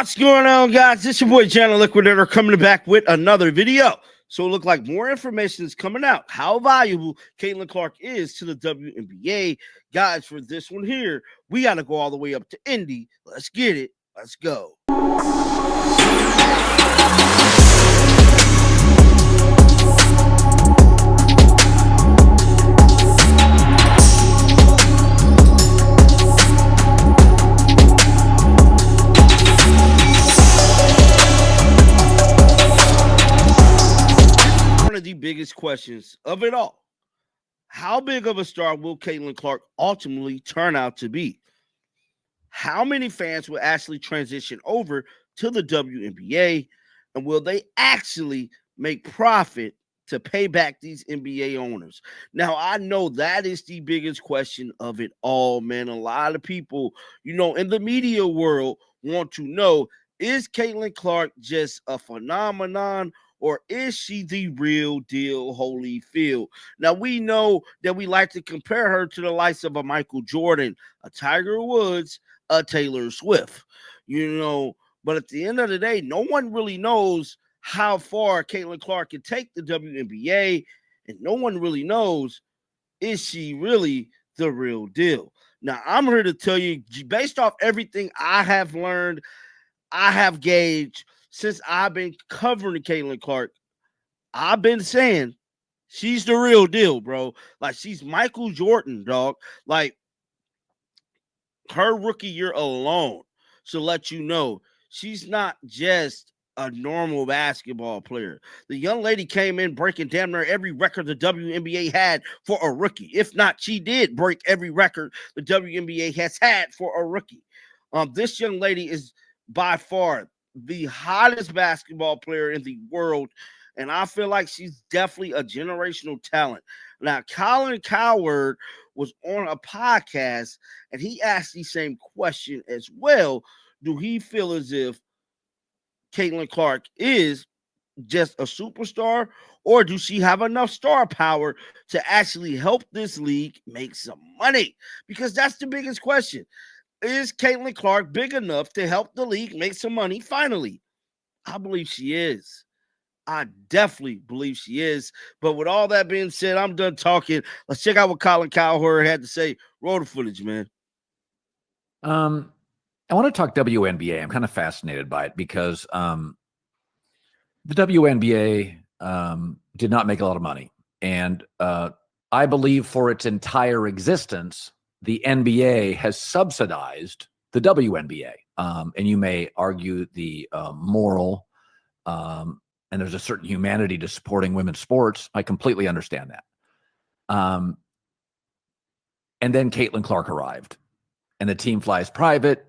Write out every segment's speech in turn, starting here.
What's going on, guys? It's your boy, Channel Liquidator, coming back with another video. So it looked like more information is coming out. How valuable Caitlin Clark is to the WNBA. Guys, for this one here, we got to go all the way up to Indy. Let's get it. Let's go. One of the biggest questions of it all. How big of a star will Caitlin Clark ultimately turn out to be? How many fans will actually transition over to the WNBA? And will they actually make profit to pay back these NBA owners? Now, I know that is the biggest question of it all, man. A lot of people, in the media world want to know, is Caitlin Clark just a phenomenon, or is she the real deal Holyfield? Now, we know that we like to compare her to the likes of a Michael Jordan, a Tiger Woods, a Taylor Swift, but at the end of the day, no one really knows how far Caitlin Clark can take the WNBA, and no one really knows, is she really the real deal? Now, I'm here to tell you, based off everything I have learned, I have gauged since I've been covering Caitlin Clark, I've been saying she's the real deal, bro. Like, she's Michael Jordan, dog. Like, her rookie year alone should let you know she's not just a normal basketball player. The young lady came in breaking damn near every record the WNBA had for a rookie. If not, she did break every record the WNBA has had for a rookie. This young lady is by far the hottest basketball player in the world, and I feel like she's definitely a generational talent. Now, Colin Cowherd was on a podcast, and he asked the same question as well. Do he feel as if Caitlin Clark is just a superstar, or do she have enough star power to actually help this league make some money? Because that's the biggest question. Is Caitlin Clark big enough to help the league make some money finally? I believe she is. I definitely believe she is. But with all that being said, I'm done talking. Let's check out what Colin Cowherd had to say. Roll the footage, man. I want to talk WNBA. I'm kind of fascinated by it because the WNBA did not make a lot of money. And I believe for its entire existence, the NBA has subsidized the WNBA. And you may argue the moral, and there's a certain humanity to supporting women's sports. I completely understand that. And then Caitlin Clark arrived, and the team flies private,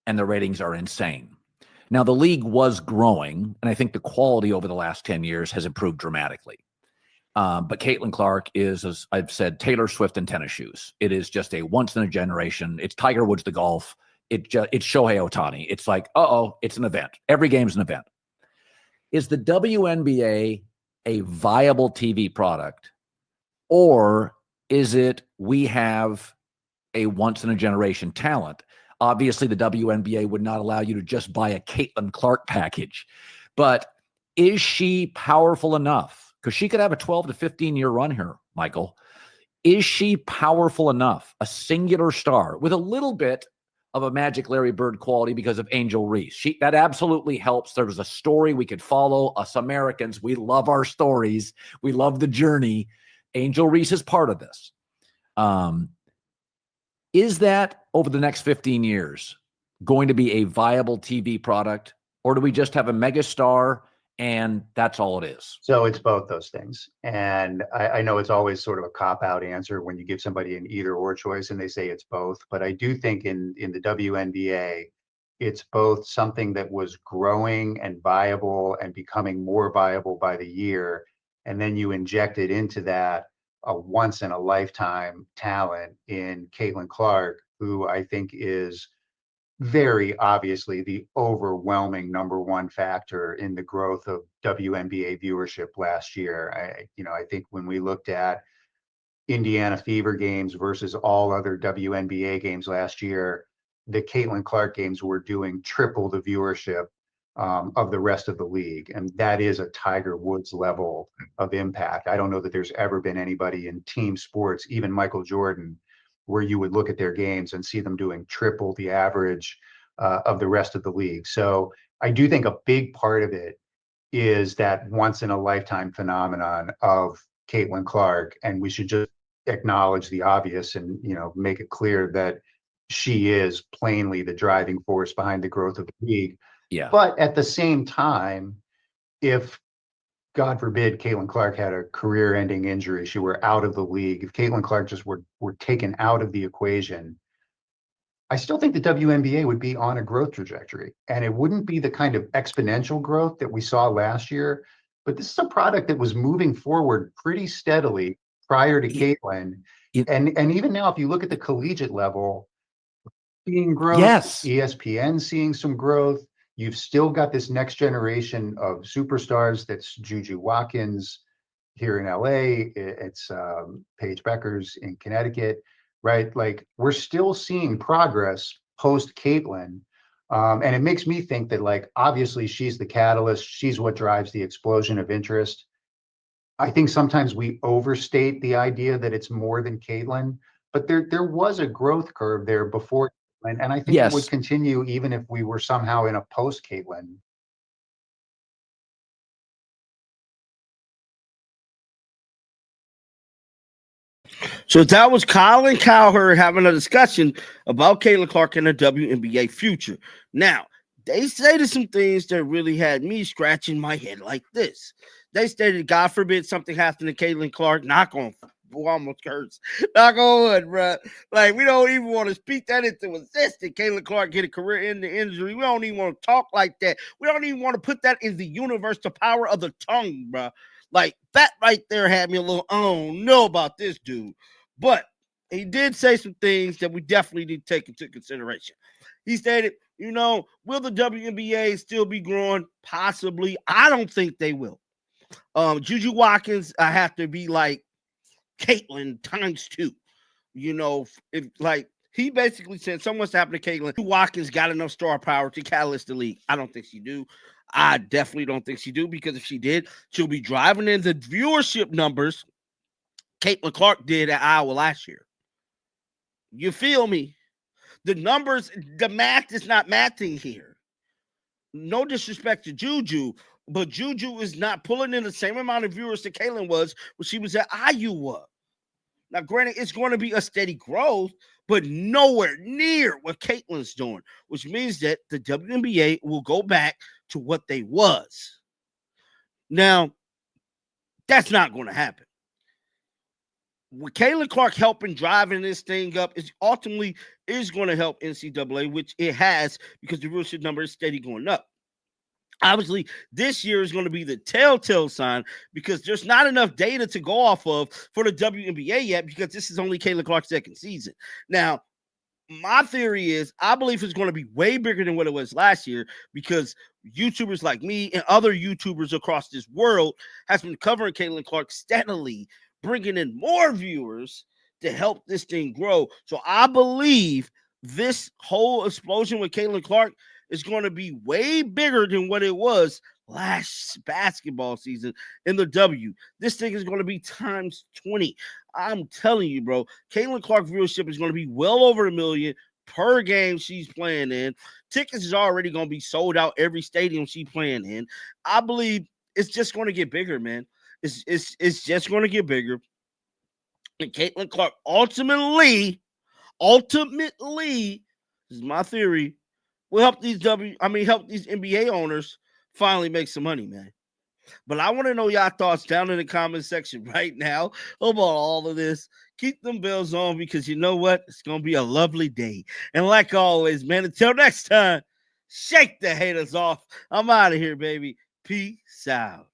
and the ratings are insane. Now, the league was growing, and I think the quality over the last 10 years has improved dramatically. But Caitlin Clark is, as I've said, Taylor Swift in tennis shoes. It is just a once-in-a-generation. It's Tiger Woods, the golf. It's Shohei Ohtani. It's like, it's an event. Every game's an event. Is the WNBA a viable TV product, or is it we have a once-in-a-generation talent? Obviously, the WNBA would not allow you to just buy a Caitlin Clark package. But is she powerful enough? Because she could have a 12 to 15-year run here, Michael. Is she powerful enough? A singular star with a little bit of a Magic Larry Bird quality because of Angel Reese. That absolutely helps. There was a story we could follow. Us Americans, we love our stories. We love the journey. Angel Reese is part of this. Is that over the next 15 years going to be a viable TV product, or do we just have a megastar and that's all it is? So it's both those things. And I know it's always sort of a cop-out answer when you give somebody an either or choice and they say it's both. But I do think in the WNBA, it's both something that was growing and viable and becoming more viable by the year. And then you injected into that a once in a lifetime talent in Caitlin Clark, who I think is very obviously the overwhelming number one factor in the growth of WNBA viewership last year. I think when we looked at Indiana Fever games versus all other WNBA games last year, the Caitlin Clark games were doing triple the viewership of the rest of the league. And that is a Tiger Woods level of impact. I don't know that there's ever been anybody in team sports, even Michael Jordan, where you would look at their games and see them doing triple the average of the rest of the league. So I do think a big part of it is that once in a lifetime phenomenon of Caitlin Clark, and we should just acknowledge the obvious and, you know, make it clear that she is plainly the driving force behind the growth of the league. Yeah. But at the same time, if God forbid Caitlin Clark had a career-ending injury, she were out of the league, if Caitlin Clark just were taken out of the equation, I still think the WNBA would be on a growth trajectory, and it wouldn't be the kind of exponential growth that we saw last year. But this is a product that was moving forward pretty steadily prior to Caitlin. And even now, if you look at the collegiate level, seeing growth, Yes. ESPN seeing some growth. You've still got this next generation of superstars. That's Juju Watkins here in LA. It's Paige Beckers in Connecticut, right? Like, we're still seeing progress post Caitlin. And it makes me think that, like, obviously she's the catalyst. She's what drives the explosion of interest. I think sometimes we overstate the idea that it's more than Caitlin, but there was a growth curve there before. And I think it would Yes. continue even if we were somehow in a post Caitlin. So that was Colin Cowherd having a discussion about Caitlin Clark and the WNBA future. Now, they stated some things that really had me scratching my head like this. They stated, God forbid something happened to Caitlin Clark, knock on, almost hurts, knock on wood, bro. Like, we don't even want to speak that into existence. Caitlin Clark get a career-ending injury. We don't even want to talk like that. We don't even want to put that in the universe, the power of the tongue, bro. Like, that right there had me a little, I don't know about this dude. But he did say some things that we definitely need to take into consideration. He stated, you know, will the WNBA still be growing? Possibly. I don't think they will. Juju Watkins, I have to be like Caitlin times 2. You know, if like he basically said someone's happened to Caitlin. Watkins got enough star power to catalyst the league. I don't think she do. I definitely don't think she do, because if she did, she'll be driving in the viewership numbers Caitlin Clark did at Iowa last year. You feel me? The numbers, the math is not mathing here. No disrespect to Juju, but Juju is not pulling in the same amount of viewers that Caitlin was when she was at Iowa. Now, granted, it's going to be a steady growth, but nowhere near what Caitlin's doing, which means that the WNBA will go back to what they was. Now, that's not going to happen. With Caitlin Clark helping driving this thing up is ultimately is going to help NCAA, which it has, because the viewership number is steady going up. Obviously, this year is going to be the telltale sign, because there's not enough data to go off of for the WNBA yet, because this is only Caitlin Clark's second season. Now, my theory is I believe it's going to be way bigger than what it was last year, because YouTubers like me and other YouTubers across this world has been covering Caitlin Clark steadily, bringing in more viewers to help this thing grow. So I believe this whole explosion with Caitlin Clark is going to be way bigger than what it was last basketball season in the W. This thing is going to be times 20. I'm telling you, bro. Caitlin Clark viewership is going to be well over 1 million per game she's playing in. Tickets is already going to be sold out every stadium she's playing in. I believe it's just going to get bigger, man. It's just going to get bigger. And Caitlin Clark ultimately, this is my theory, will help these NBA owners finally make some money, man. But I want to know y'all thoughts down in the comment section right now about all of this. Keep them bells on, because you know what? It's going to be a lovely day. And like always, man, until next time, shake the haters off. I'm out of here, baby. Peace out.